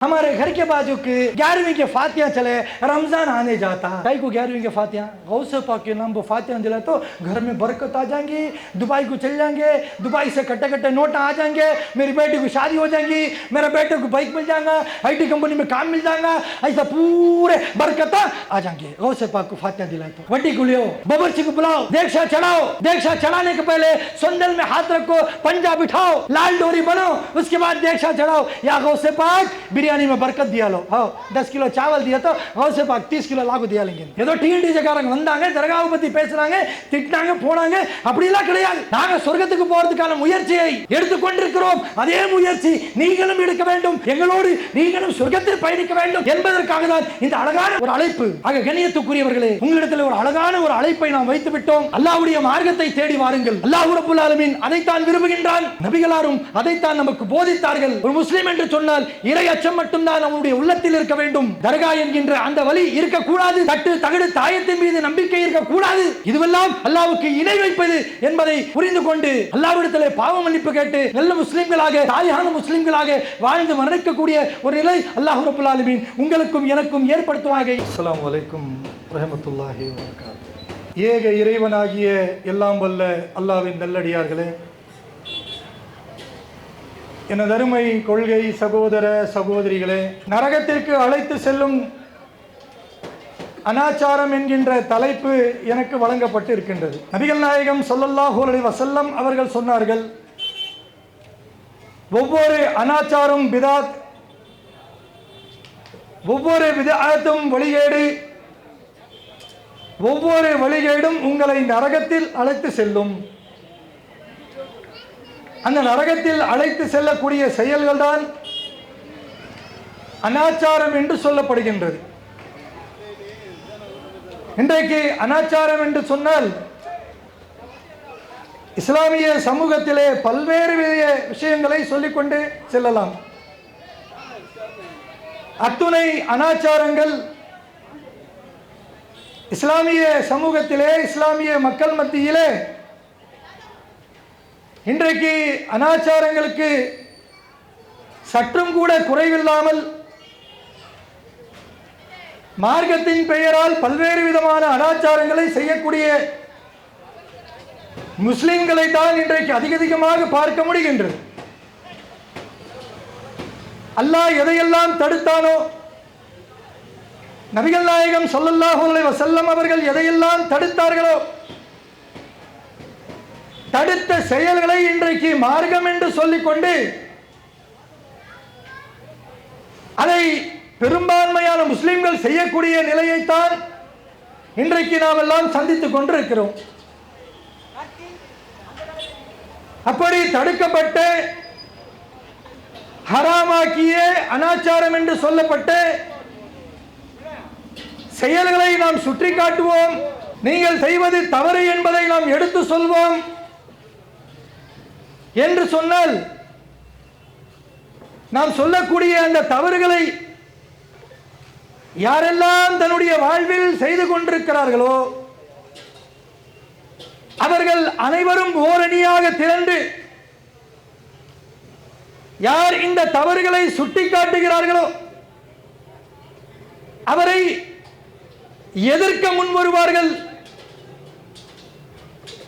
हमारे घर के बाजू के 11वीं के फातिहा चले, रमजान आने जाता कई को 11वीं के फातिहा गौसे पाक के नाम पर फातिहा दिलाए तो घर में बरकत आ जाएंगी, दुबई को चल जाएंगे, दुबई से कट्टे कट्टे नोट आ जाएंगे, मेरी बेटी की शादी हो जाएंगी, मेरे बेटे को बाइक मिल जाएगा, IT कंपनी में काम मिल जाएगा, ऐसा पूरे बरकत आ जाएंगे। गौसे पाक को फातिहा दिलाए तो वड्डी को लियो, बावर्ची को बुलाओ, दीक्षा चढ़ाओ, दीक्षा चढ़ाने के पहले संदल में हाथ रखो, पंजा बिठाओ, लाल डोरी बनो, उसके बाद दीक्षा चढ़ाओ। या गौसे पाक बिरयानी में बरकत दिया लो, 10 किलो चावल दिया तो गौसे पाक 30 किलो लाभ दिया लेंगे। ஏதோ டிஜேக்காரங்க வந்தாங்க, தர்காவை பத்தி பேசுறாங்க, திட்டினாங்க, போனாங்க, அப்படிலாம் கிடையாது. நாங்க சொர்க்கத்துக்கு போறதுக்கான முயற்சியை எடுத்துக்கொண்டிருக்கிறோம். அதே முயற்சி நீங்களும் எடுக்க வேண்டும், எங்களோடு நீங்களும் சொர்க்கத்தில் பயணிக்க வேண்டும் என்பதற்காக தான் இந்த அழகான ஒரு அழைப்பு. ஆக கண்ணியத்துக்குரியவர்களே, உங்களிடத்தில் ஒரு அழகான ஒரு அழைப்பை நாம் வைத்து விட்டோம். அல்லாஹ்வுடைய மார்க்கத்தை தேடி வாருங்கள். அல்லாஹ் ரப்பல் ஆலமீன் அதைத்தான் விரும்புகின்றான், நபிகளாரும் அதைத்தான் நமக்கு போதித்தார்கள். ஒரு முஸ்லிம் என்று சொன்னால் இறை அச்சம் மட்டும்தான் நம்முடைய உள்ளத்தில் இருக்க வேண்டும். தர்கா என்கின்ற அந்த வழி இருக்கக்கூடாது, தட்டு தகடு தாயத்தின் மீது நம்பிக்கை இருக்கக்கூடாது. இதுவெல்லாம் அல்லாஹ்வுக்கு இணை வைப்பது என்பதை புரிந்து கொண்டு அல்லாஹ்விடத்திலே பாவ மன்னிப்பு கேட்டு நல்ல முஸ்லிம்களாக, சாலிஹான முஸ்லிம்களாக வாழ்ந்து மரணிக்கக்கூடிய ஒரு நிலை அல்லாஹ் ரப்பல் ஆலமீன் உங்களுக்கும் எனக்கும் ஏற்படுத்துவாக. அஸ்ஸலாமு அலைக்கும் வரஹ்மத்துல்லாஹி வபரகாத்துஹு. ஏக இறைவனாகிய எல்லாம் வல்ல அல்லாஹ்வின் நல்லடியார்களே, எனது அருமை கொள்கை சகோதர சகோதரிகளே, நரகத்திற்கு அழைத்து செல்லும் அனாச்சாரம் என்கின்ற தலைப்பு எனக்கு வழங்கப்பட்டு இருக்கின்றது. நபிகள் நாயகம் ஸல்லல்லாஹு அலைஹி வஸல்லம் அவர்கள் சொன்னார்கள், ஒவ்வொரு அனாச்சாரம் பிதாத், ஒவ்வொரு பிதாத்தும் வழிகேடு, ஒவ்வொரு வழிகேடும் உங்களை நரகத்தில் அழைத்து செல்லும். அந்த நரகத்தில் அழைத்து செல்லக்கூடிய செயல்கள் தான் அனாச்சாரம் என்று சொல்லப்படுகின்றது. இன்றைக்கு அனாச்சாரம் என்று சொன்னால் இஸ்லாமிய சமூகத்திலே பல்வேறு விஷயங்களை சொல்லிக்கொண்டு செல்லலாம். அத்துணை அனாச்சாரங்கள் இஸ்லாமிய சமூகத்திலே, இஸ்லாமிய மக்கள் மத்தியிலே இன்றைக்கு அனாச்சாரங்களுக்கு சற்றும் கூட குறைவில்லாமல் மார்க்கத்தின் பெயரால் பல்வேறு விதமான அனாச்சாரங்களை செய்யக்கூடிய முஸ்லிம்களை தான் இன்றைக்கு அதிகமாக பார்க்க முடிகின்றது. அல்லாஹ் எதையெல்லாம் தடுத்தானோ, நபிகள் நாயகம் ஸல்லல்லாஹு அலைஹி வஸல்லம் அவர்கள் எதையெல்லாம் தடுத்தார்களோ, தடுத்த செயல்களை இன்றைக்கு மார்க்கம் என்று சொல்லிக்கொண்டு அதை பெரும்பான்மையான முஸ்லிம்கள் செய்யக்கூடிய நிலையைத்தான் இன்றைக்கு நாம் எல்லாம் சந்தித்துக் கொண்டிருக்கிறோம். அப்படி தடுக்கப்பட்ட, ஹராமாக்கிய, அனாச்சாரம் என்று சொல்லப்பட்ட செயல்களை நாம் சுற்றி காட்டுவோம். நீங்கள் செய்வது தவறு என்பதை நாம் எடுத்து சொல்வோம் என்று சொன்னால், நாம் சொல்லக்கூடிய அந்த தவறுகளை யாரெல்லாம் தன்னுடைய வாழ்வில் செய்து கொண்டிருக்கிறார்களோ அவர்கள் அனைவரும் ஓரணியாக திரண்டு யார் இந்த தவறுகளை சுட்டிக்காட்டுகிறார்களோ அவரை எதிர்க்க முன் வருவார்கள்.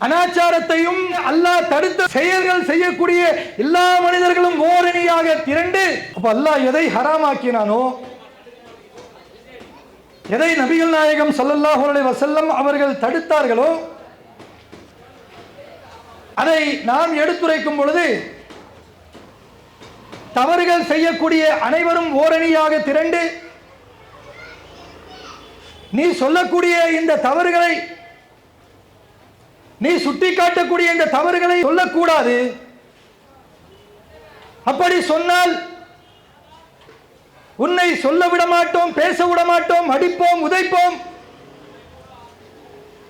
அனாச்சாரத்தையும் அல்லாஹ் தடுத்த செயல்கள் செய்யக்கூடிய எல்லா மனிதர்களும் ஓரணியாக திரண்டு, அப்ப அல்லாஹ் எதை ஹராமாக்கினானோ, எதை நபிகள் நாயகம் ஸல்லல்லாஹு அலைஹி வஸல்லம் அவர்கள் தடுத்தார்களோ அதை நாம் எடுத்துரைக்கும் பொழுது தவறுகள் செய்யக்கூடிய அனைவரும் ஓரணியாக திரண்டு, நீ சொல்லக்கூடிய இந்த தவறுகளை, நீ சுட்டிக்காட்டக்கூடிய இந்த தவறுகளை சொல்லக்கூடாது, அப்படி சொன்னால் உன்னை சொல்ல விட மாட்டோம், பேச விட மாட்டோம், அடிப்போம், உதைப்போம்.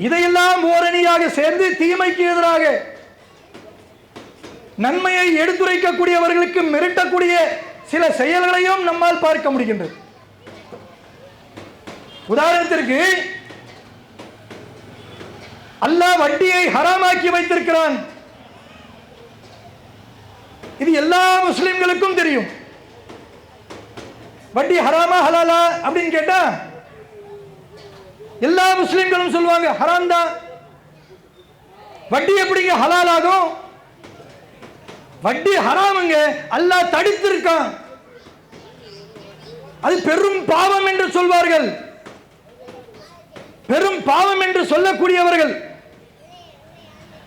இதையெல்லாம் ஓரணியாக சேர்ந்து தீமைக்கு எதிராக நன்மையை எடுத்துரைக்கக்கூடியவர்களுக்கு மிரட்டக்கூடிய சில செயல்களையும் நம்மால் பார்க்க முடிகின்றது. உதாரணத்திற்கு அல்லாஹ் வட்டியை ஹராமாக்கி வைத்திருக்கிறான். இது எல்லா முஸ்லிம்களுக்கும் தெரியும். வட்டி ஹராமா ஹலாலா அப்படின்னு கேட்டா எல்லா முஸ்லிம்களும் சொல்லுவாங்க ஹராம் தான். வட்டி எப்படிங்க ஹலால் ஆகும்? வட்டி ஹராமுங்க, அல்லாஹ் தடுத்திருக்கான். அது பெரும் பாவம் என்று சொல்வார்கள். பெரும் பாவம் என்று சொல்லக்கூடியவர்கள்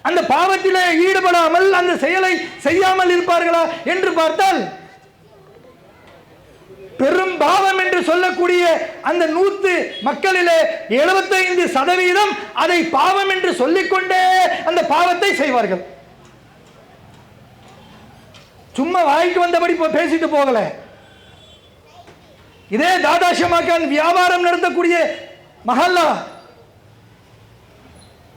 அந்த பாவத்திலே ஈடுபடாமல் அந்த செயலை செய்யாமல் இருப்பார்களா என்று பார்த்தால், பெரும் பாவம் என்று சொல்லக்கூடிய அந்த 100 மக்களிலே 75% அதை பாவம் என்று சொல்லிக்கொண்டே அந்த பாவத்தை செய்வார்கள். சும்மா வாய்க்கு வந்தபடி பேசிட்டு போகல. இதே தாதா ஷமாக்கான் வியாபாரம் நடத்தக்கூடிய மஹல்லா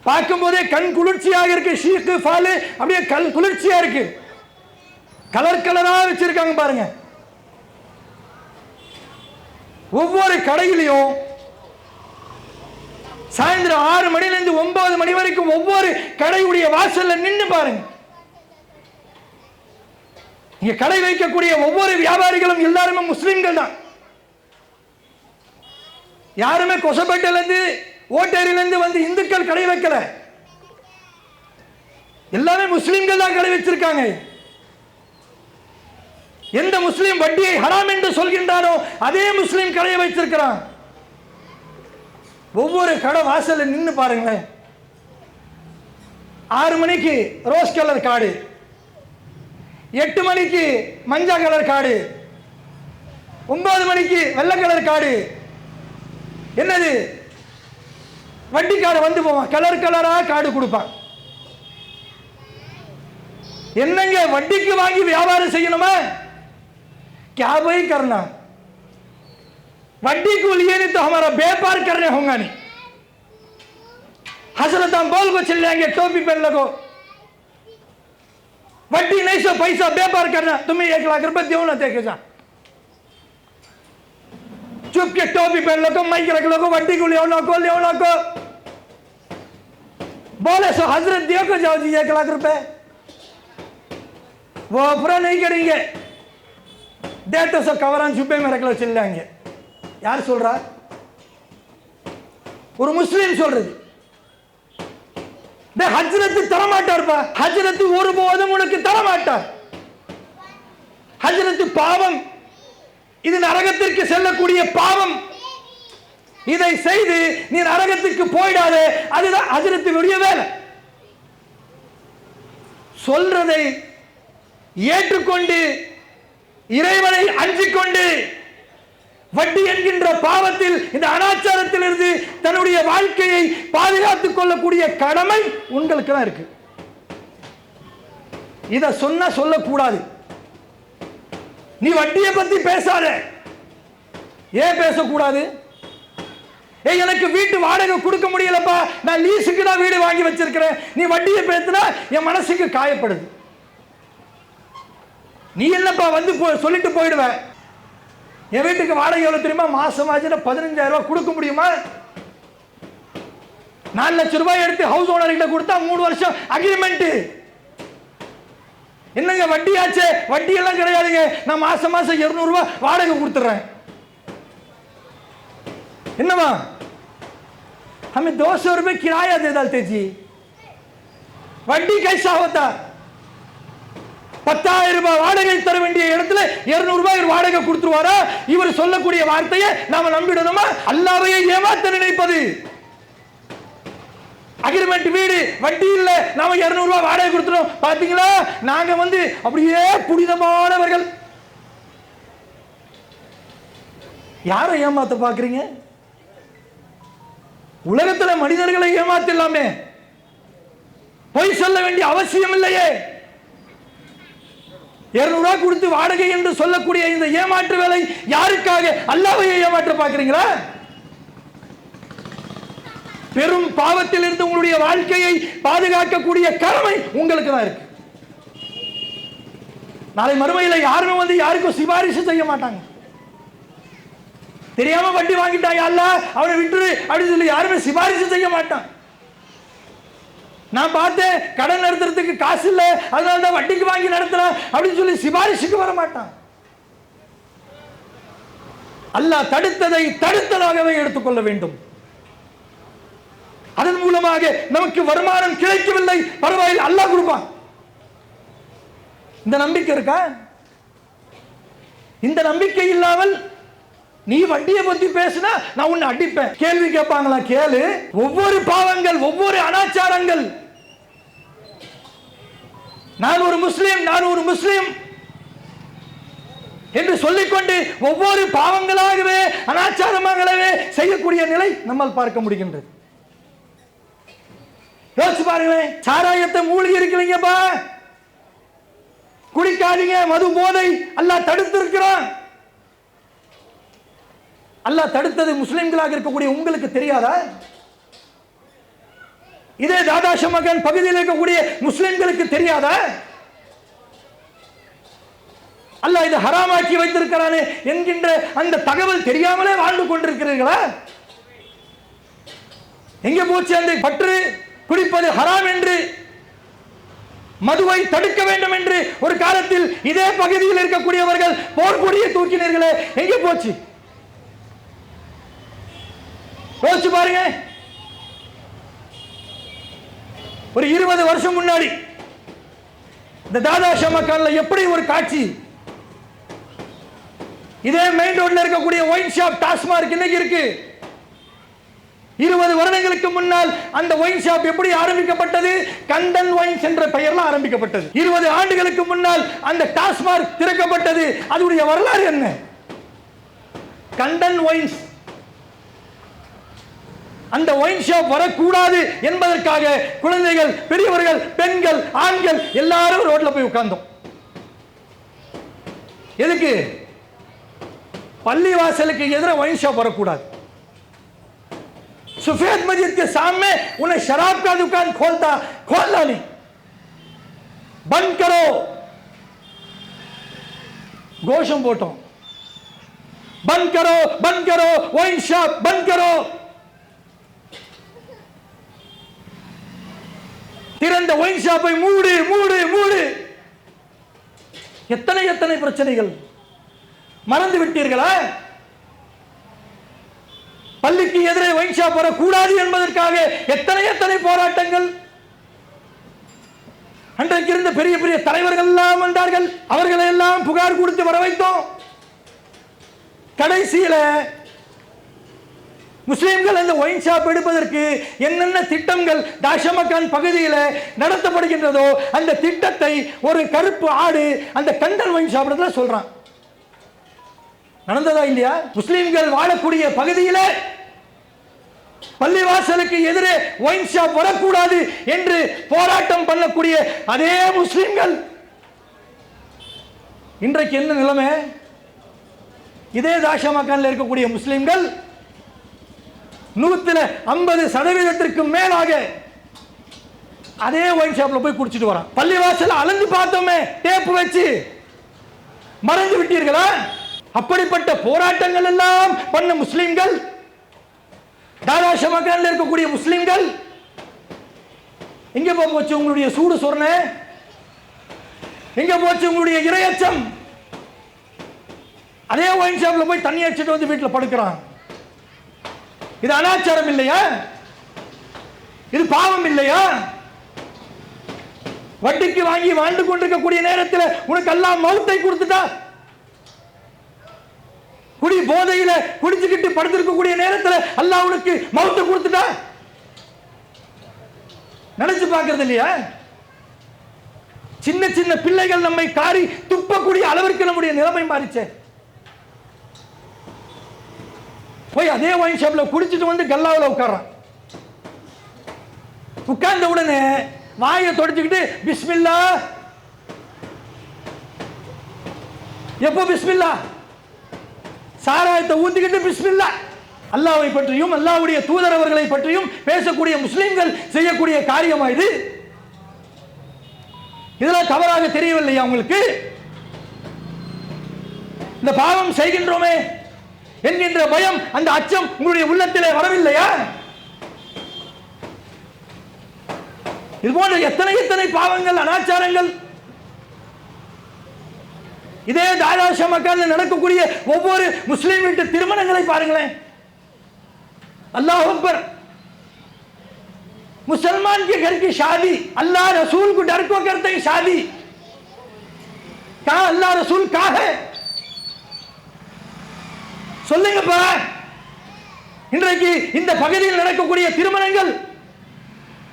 பார்க்கும் போதே கண் குளிர்ச்சியாக இருக்கு. ஷீக்கு ஃபாலு அப்படியே கண் குளிர்ச்சியா இருக்கு. கலர் கலரா வச்சிருக்காங்க பாருங்க. ஒவ்வொரு கடையிலையும் சாயந்தரம் 6 மணிலிருந்து 9 மணி வரைக்கும் ஒவ்வொரு கடையுடைய வாசல்ல நின்று பாருங்க. இங்க கடை வைக்கக்கூடிய ஒவ்வொரு வியாபாரிகளும் எல்லாருமே முஸ்லிம்கள் தான். யாருமே கொசப்பேட்டையில இருந்து ஓட்டேரியில இருந்து வந்து இந்துக்கள் கடை வைக்கல. எல்லாமே முஸ்லிம்கள் தான் கடை வச்சிருக்காங்க. எந்த முஸ்லிம் வட்டியை ஹராம் என்று சொல்கின்றானோ அதே முஸ்லிம் கடையை வைத்திருக்கிறான். ஒவ்வொரு கடை வாசல்ல நின்று பாருங்களேன். 6 மணிக்கு ரோஸ் கலர் கார்டு, 8 மணிக்கு மஞ்சள் கலர் கார்டு, 9 மணிக்கு வெள்ளை கலர் கார்டு. என்னது? வட்டி கார்டு வந்து போவான். கலர் கலரா கார்டு கொடுப்பான். என்னங்க வட்டிக்கு வாங்கி வியாபாரம் செய்யணுமா? क्या भाई करना? वड्डी को लिए नहीं तो हमारा व्यापार करने होगा नहीं. हजरत हम बोल को चल जाएंगे, टोपी पहन लगो. वड्डी नहीं सो पैसा व्यापार करना. तुम्हें 1 लाख रुपए दो ना देखे जा. चुप के टोपी पहन लो, माइक रख लो, वड्डी को ले लो को बोले सो हजरत दियो को जाओ जी 1 लाख रुपए. वो पूरा नहीं करेंगे. देते सो कवरान सुबे में रख लो, चल जाएंगे. यार सोल रहा ஒரு முஸ்லிம் சொல்றது. ஹஜ்ரத் தரமாட்டார்ப்பா. ஹஜ்ரத் ஒருபோதும் உனக்கு தரமாட்டார். ஹஜ்ரத் பாவம். இது நரகத்திற்கு செல்லக்கூடிய பாவம். இதை செய்து நீ நரகத்துக்கு போயிடாதே. அதுதான் ஹஜ்ரத்துடைய வேலை. சொல்றதை ஏற்றுக்கொண்டு இறைவனை அஞ்சிக் கொண்டு வட்டி என்கின்ற பாவத்தில் இந்த அனாச்சாரத்தில் இருந்து தன்னுடைய வாழ்க்கையை பாதுகாத்துக் கொள்ளக்கூடிய கடமை உங்களுக்கு தான் இருக்கு. இத சொன்ன சொல்லக்கூடாது. நீ வட்டியை பத்தி பேசாத. ஏன் பேசக்கூடாது? எனக்கு வீட்டு வாடகை கொடுக்க முடியலப்பா, நான் லீஸுக்கு தான் வீடு வாங்கி வச்சிருக்கிறேன், நீ வட்டியை பேசினா என் மனசுக்கு காயப்படுது. நீ என்னப்பா வந்து சொல்லிட்டு போயிடுவ. என் வீட்டுக்கு வாடகை எவ்வளவு தெரியுமா? மாசம் ஆச்சுன்னா 15,000 ரூபாய் கொடுக்க முடியுமா? 4 லட்சம் ரூபாய் எடுத்து ஹவுஸ் ஓனர் கிட்ட கொடுத்தா 3 வருஷம் அக்ரிமெண்ட். என்னங்க வட்டி ஆச்சு? வட்டி எல்லாம் கிடையாதுங்க. நான் மாசம் 200 ரூபாய் வாடகை கொடுத்துறேன். என்னவா? हमें 200 रुपए किराया दे डालते जी. वड्डी कैसा होता? 10,000 ரூபாய் வாடகை தர வேண்டிய இடத்துல 200 ரூபாய் வாடகை கொடுத்துருவாரா? இவர் சொல்லக்கூடிய வார்த்தையை நாம நம்பிடணுமா? அல்லாஹ்வையே ஏமாத்த நினைப்பது. அக்ரிமெண்ட் வீடு வட்டி இல்ல, நாம 200 ரூபாய் வாடகை கொடுத்துறோம். பாத்தீங்களா, நாங்க வந்து அப்படியே புனிதமானவர்கள். யாரை ஏமாத்த பாக்குறீங்க? உலகத்தில் மனிதர்களை ஏமாத்தலாமே, பொய் சொல்ல வேண்டிய அவசியம் இல்லையே. 200 ரூபாய் கொடுத்து வாடகை என்று சொல்லக்கூடிய இந்த ஏமாற்று வேலை யாருக்காக? அல்லாஹ்வையே ஏமாற்ற பார்க்கிறீங்களா? பெரும் பாவத்தில் இருந்து உங்களுடைய வாழ்க்கையை பாதுகாக்கக்கூடிய கடமை உங்களுக்கு தான் இருக்கு. நாளை மறுமையில் யாருமே வந்து யாருக்கும் சிபாரிசு செய்ய மாட்டாங்க. தெரியாம வட்டி வாங்கிட்டான் அல்லாஹ் அவனை விட்டுரு அப்படின்னு சொல்லி யாருமே சிபாரிசு செய்ய மாட்டான். நான் பார்த்தேன் கடன் நடத்துறதுக்கு காசு இல்ல, அதனால தான் வட்டிக்கு வாங்கி நடத்துறேன் அப்படின்னு சொல்லி சிபாரிசுக்கு வர மாட்டான். அல்லாஹ் தடுத்ததை தடுத்ததாகவே எடுத்துக்கொள்ள வேண்டும். அதன் மூலமாக நமக்கு வருமானம் கிடைக்கவில்லை, பரவாயில்லை, அல்லாஹ் கொடுப்பான். இந்த நம்பிக்கை இருக்கா? இந்த நம்பிக்கை இல்லாமல் நீ வட்டியை பத்தி பேசினா நான் உன்னை அடிப்பேன் கேள்வி கேட்பாங்களா? கேளு. ஒவ்வொரு பாவங்கள், ஒவ்வொரு அனாச்சாரங்கள், நான் ஒரு முஸ்லிம் என்று சொல்லிக்கொண்டு ஒவ்வொரு பாவங்களாகவே அனாச்சாரமாகவே செய்யக்கூடிய நிலை நம்மால் பார்க்க முடிகின்றது. யோசிச்சு பாருங்களேன். சாராயத்தை மூழ்கி இருக்கிறீங்கப்பா, குடிக்காதீங்க, மது போதை அல்லாஹ் தடுத்திருக்கிறான். அல்லாஹ் தடுத்தது முஸ்லிம்களாக இருக்கக்கூடிய உங்களுக்கு தெரியாதா? இதே தாதா ஷமகான் பகுதியில் இருக்கக்கூடிய முஸ்லிம்களுக்கு தெரியாதா? அல்லாஹ் இதை ஹராமாக்கி வைத்திருக்கிறானே என்கின்ற அந்த தகவல் தெரியாமலே வாழ்ந்து கொண்டிருக்கிறீர்களா? எங்கே போச்சு அந்த பற்று? குடிப்பது ஹராம் என்று, மதுவை தடுக்க வேண்டும் என்று ஒரு காலத்தில் இதே பகுதியில் இருக்கக்கூடியவர்கள் போர்க்கொடியை தூக்கினீர்களே, எங்கே போச்சு? யோசிச்சு பாருங்க. ஒரு 20 வருஷம் முன்னாடி இந்த தாதா ஷமகான்ல எப்படி ஒரு காட்சி, இதே மெயின் ரோட்ல இருக்கக்கூடிய ஒயின் ஷாப் டாஸ்மார்க் இன்னைக்கு இருக்கு. 20 வருடங்களுக்கு முன்னால் அந்த ஒயின் ஷாப் எப்படி ஆரம்பிக்கப்பட்டது? கண்டன் ஒயின்ஸ் என்ற பெயர்ல ஆரம்பிக்கப்பட்டது. 20 ஆண்டுகளுக்கு முன்னால் அந்த டாஸ்மார்க் திறக்கப்பட்டது. அதனுடைய வரலாறு என்ன? கண்டன் ஒயின்ஸ். அந்த ஒயின் ஷாப் வரக்கூடாது என்பதற்காக குழந்தைகள், பெரியவர்கள், பெண்கள், ஆண்கள் எல்லாரும் ரோட்ல போய் உட்கார்ந்தோம். எதுக்கு? பள்ளிவாசலுக்கு எதிராக ஒயின் ஷாப் வரக்கூடாது. सफेद मस्जिद के सामने उन्हें शराब का दुकान खोलना नहीं, बंद करो. घोषण போட்டோம், बंद करो वाइन शॉप बंद करो. திறந்த ஒயின் ஷாப்பை மூடு மூடு மூடு. எத்தனை எத்தனை பிரச்சனைகள் மறந்து விட்டீர்களா? பள்ளிக்கு எதிரே ஒயின் ஷாப் வரக்கூடாது என்பதற்காக எத்தனை எத்தனை போராட்டங்கள். அன்றைக்கு இருந்த பெரிய பெரிய தலைவர்கள் எல்லாம் வந்தார்கள், அவர்களை எல்லாம் புகார் கொடுத்து வர வைத்தோம். கடைசியில முஸ்லிம்கள் அந்த ஒயின் ஷாப் எடுப்பதற்கு என்னென்ன திட்டங்கள் தாஷமகான் பகுதியில் நடத்தப்படுகின்றதோ அந்த திட்டத்தை ஒரு கருப்பு ஆடு அந்த கண்டன் ஒயின் ஷாப் சொல்றான். நடந்ததா இல்லையா? முஸ்லிம்கள் வாழக்கூடிய பகுதியில் பள்ளிவாசலுக்கு எதிரே ஒயின் ஷாப் வரக்கூடாது என்று போராட்டம் பண்ணக்கூடிய அதே முஸ்லிம்கள் இன்றைக்கு என்ன நிலைமை? இதே தாஷமகான்ல இருக்கக்கூடிய முஸ்லிம்கள் 150% மேலாக அதே ஒயின் ஷாப்ல போய் குடிச்சிட்டு வரான். பள்ளிவாசல் அளந்து பார்த்தோமே டேப் வச்சு, மறந்து விட்டீர்களா? அப்படிப்பட்ட போராட்டங்கள் எல்லாம் பண்ண முஸ்லிம்கள், தாதா ஷமகான்ல இருக்கக்கூடிய முஸ்லிம்கள் எங்க போச்சு உங்களுடைய சூடு சொரணை? எங்க போச்சு உங்களுடைய இரையச்சம்? அதே ஒயின் ஷாப்ல போய் தண்ணி அடிச்சிட்டு வந்து வீட்டில் படுக்கிறான். இது அனாச்சாரம் இல்லையா? இது பாவம் இல்லையா? வட்டிக்கு வாங்கி வாழ்ந்து கொண்டிருக்கக்கூடிய நேரத்தில் உனக்கு எல்லாம் மௌத்தை கொடுத்துட்டா, குடி போதையில குடிச்சுக்கிட்டு படுத்திருக்கக்கூடிய நேரத்தில் அல்லாஹ் உனக்கு மௌத்தை கொடுத்துட்டா, நினைச்சு பார்க்கறது இல்லையா? சின்ன சின்ன பிள்ளைகள் நம்மை காரி துப்பக்கூடிய அளவிற்கு நம்முடைய நிலைமை மாறிச்சே. போய் அதே ஒயின் ஷாப்ல குடிச்சிட்டு வந்து கல்லாவில் உட்கார்றான். உட்கார்ந்த உடனே வாயை தொடச்சுக்கிட்டு பிஸ்மில்லா. எப்போ பிஸ்மில்லா? சாராயத்தை ஊத்திக்கிட்டு பிஸ்மில்லா. அல்லாஹ்வை பற்றியும் அல்லாஹ்வுடைய தூதர் அவர்களை பற்றியும் பேசக்கூடிய முஸ்லிம்கள் செய்யக்கூடிய காரியமா இது? இதெல்லாம் தவறாக தெரியவில்லையா உங்களுக்கு? இந்த பாவம் செய்கின்றோமே என்கின்ற பயம், அந்த அச்சம் உங்களுடைய உள்ளத்திலே வரவில்லையா? இது போன்ற எத்தனை எத்தனை பாவங்கள், அனாச்சாரங்கள் இதே தாராஷ மக்கால் நடக்கக்கூடிய ஒவ்வொரு முஸ்லீம் வீட்டு திருமணங்களை பாருங்களேன். अल्लाह अकबर, मुसलमान के घर की शादी अल्लाह रसूल को डर को करते हैं शादी. कहां अल्लाह रसूल कहां है சொல்லுங்கப்பா. இன்றைக்கு இந்த பகுதியில் நடக்கக்கூடிய திருமணங்கள்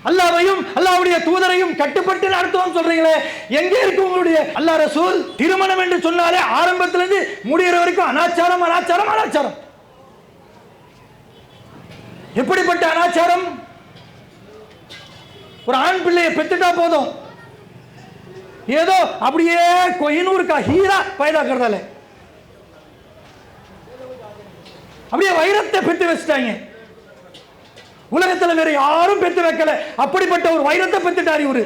அல்லாஹ்வையும் அல்லாஹ்வுடைய தூதரையும் கட்டுப்பட்டு நடத்துவோம் சொல்றீங்களே, எங்கே இருக்கு உங்களுடைய அல்லாஹ் ரசூல்? திருமணம் என்று சொன்னாலே ஆரம்பத்திலிருந்து முடிகிற வரைக்கும் அனாச்சாரம் அனாச்சாரம் அனாச்சாரம். எப்படிப்பட்ட அனாச்சாரம்? ஒரு ஆண் பிள்ளையை பெத்துட்டா போதும், ஏதோ அப்படியே कोहिनूर का हीरा पैदा कर डाले, அப்படியே வைரத்தை பெத்து வச்சிட்டாங்க. உலகத்தில் வேற யாரும் பெத்து வைக்கல, அப்படிப்பட்ட ஒரு வைரத்தை பெத்துட்டாரு இவரு.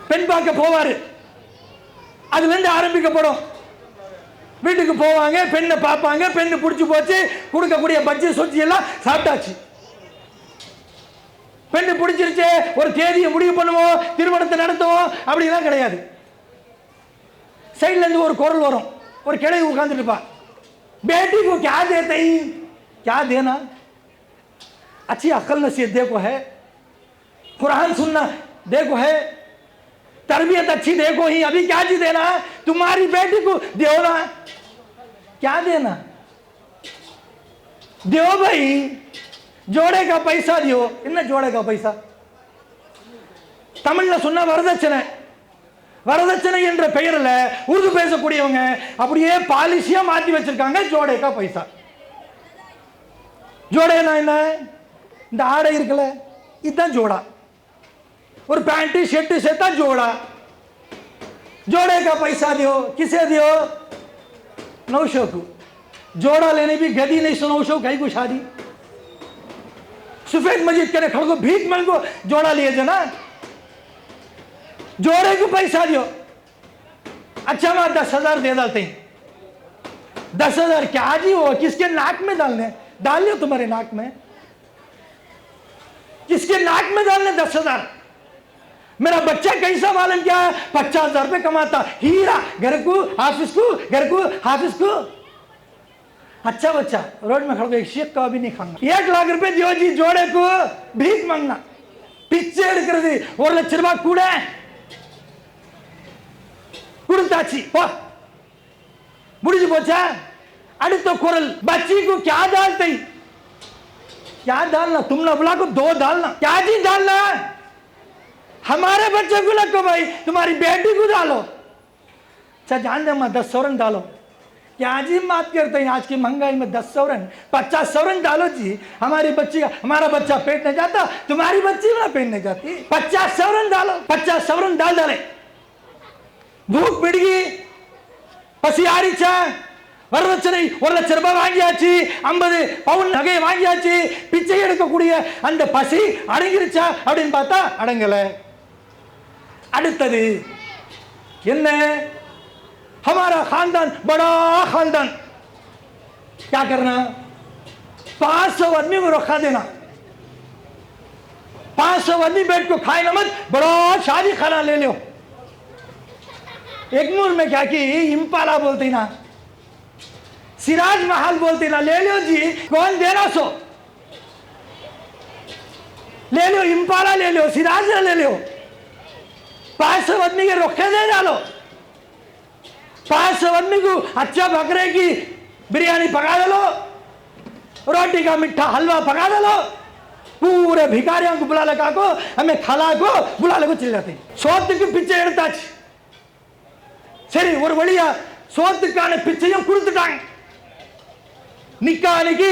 பெண் பார்க்க போவாரு, அதுல இருந்து ஆரம்பிக்கப்படும். வீட்டுக்கு போவாங்க, பெண்ணை பார்ப்பாங்க, பெண்ணு பிடிச்சி போச்சு, கொடுக்கக்கூடிய பஜ்ஜி சொச்சி எல்லாம் சாப்பிட்டாச்சு. பெண்ணு பிடிச்சிருச்சு, ஒரு தேதியை முடிவு பண்ணுவோம், திருமணத்தை நடத்துவோம் அப்படிலாம் கிடையாது. சைட்ல இருந்து ஒரு குரல் வரும், ஒரு கிளை உட்கார்ந்துட்டு இருப்பா. बेटी को क्या देते ही, क्या देना, अच्छी अकल नसीहत देखो है, कुरान सुनना देखो है, तरबियत अच्छी देखो ही, अभी क्या जी देना है, तुम्हारी बेटी को दो ना, क्या देना, दो भाई, जोड़े का पैसा दियो. इन्ना जोड़े का पैसा तमिழ்ல சொன்னா வரதட்சணை. வரதட்சணை என்ற பெயரில் உருது பேசக்கூடியவங்க அப்படியே பாலிசியா மாத்தி வச்சிருக்காங்க ஜோடே கா பைசா. ஜோடேனா என்ன? இந்த ஆடை இருக்குல்ல, இதுதான் ஜோடா. ஒரு पैंट शर्ट சேர்த்தா ஜோடா. जोड़े का पैसा दियो, किसे दियो? नौशो को. जोड़ा लेने भी गदी नहीं सुनो शो कहीं को शादी. सफेद मस्जिद के खड़को भीख मांगो, जोड़ा लिए जना, जोड़े को पैसा दियो. अच्छा मैं 10,000 दे डालते हैं. 10,000 क्या जी, वो किसके नाक में डालने? डाल लियो तुम्हारे नाक में, किसके नाक में डालने 10,000? मेरा बच्चा कैसा मालूम क्या है? 50,000 रुपए कमाता, हीरा, घर को ऑफिस को, घर को ऑफिस को. अच्छा बच्चा रोड में खड़ा एक शेख का भी नहीं खाऊंगा. 1 लाख रुपए दियो जी जोड़े को, भीख मांगना, पिच्चे எடுக்கிறது. 1 லட்சம் ரூபாய் கூட கொடுத்தாச்சு, போ முடிஞ்சு போச்சா? அடுத்த குரல், बच्ची को क्या डालते? क्या डालना? तुम ना बुला को 2 डालना. क्या जी डालना? हमारे बच्चे को लगो भाई, तुम्हारी बेटी को डालो. अच्छा जान दे, 10 सौरन डालो. क्या जी बात करते हैं? आज की महंगाई में 10 सौरन 50 सौरन डालो जी. हमारी बच्ची का, हमारा बच्चा पेट नहीं जाता, तुम्हारी बच्ची में पेट नहीं जाती. 50 सौरन डालो. 50 सौरन डाले. भूख பிடிகி, பசியாரிச்சா, வரதட்சணை 1 லட்சம் ரூபாய் வாங்கியாச்சு, 50 பவுன் நகை வாங்கியாச்சு, பிச்சை எடுக்கக்கூடிய அந்த பசி அடங்கிருச்சா அப்படின்னு பார்த்தா அடங்கல. அடுத்தது என்ன? हमारा खानदान बड़ा खानदान, क्या करना? 500 आदमी को रखा देना. 500 आदमी बैठ को खाए ना मत, बड़ा शादी खाना ले लो. एग्मूर में क्या की इम्पाला बोलती ना, सिराज महल बोलती ना, ले लो जी. कौन देना सो? ले लो, इम्पाला ले लो, सिराज ले लो. 500 आदमी के रखे दे डालो. 500 आदमी को अच्छा बकरे की बिरयानी पका दो, रोटी का मिठा हलवा पका दो. पूरे भिखारियों को बुला लगा को, हमें खला को बुला लगा चले जाते. சோத்துக்கு பிச்சை எடுத்தாச்சு. சரி, ஒரு வழியா சோத்துக்கான பிச்சையும் கொடுத்துட்டாங்க. நிக்கானிக்கு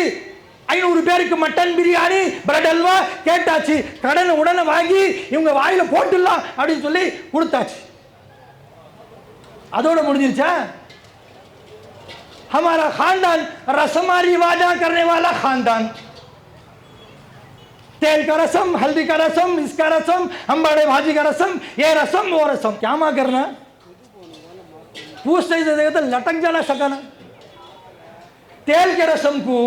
500 பேருக்கு மட்டன் பிரியாணி, பிரெட் அல்வா கேட்டாச்சு. கடனை உடனே வாங்கி இவங்க வாயில போட்டுடலாம் அப்படின்னு சொல்லி கொடுத்தாச்சு. அதோட முடிஞ்சிருச்சா? हमारा खानदान रस्म रिवाजा करने वाला खानदान. तेल का रस्म, हल्दी का रस्म, इसका रस्म, अंबाड़े भाजी का रस्म, ये रस्म वो रस्म. क्या मां करना? पूछते ही देगा तो लटक जाना सकना. तेल के रस्म को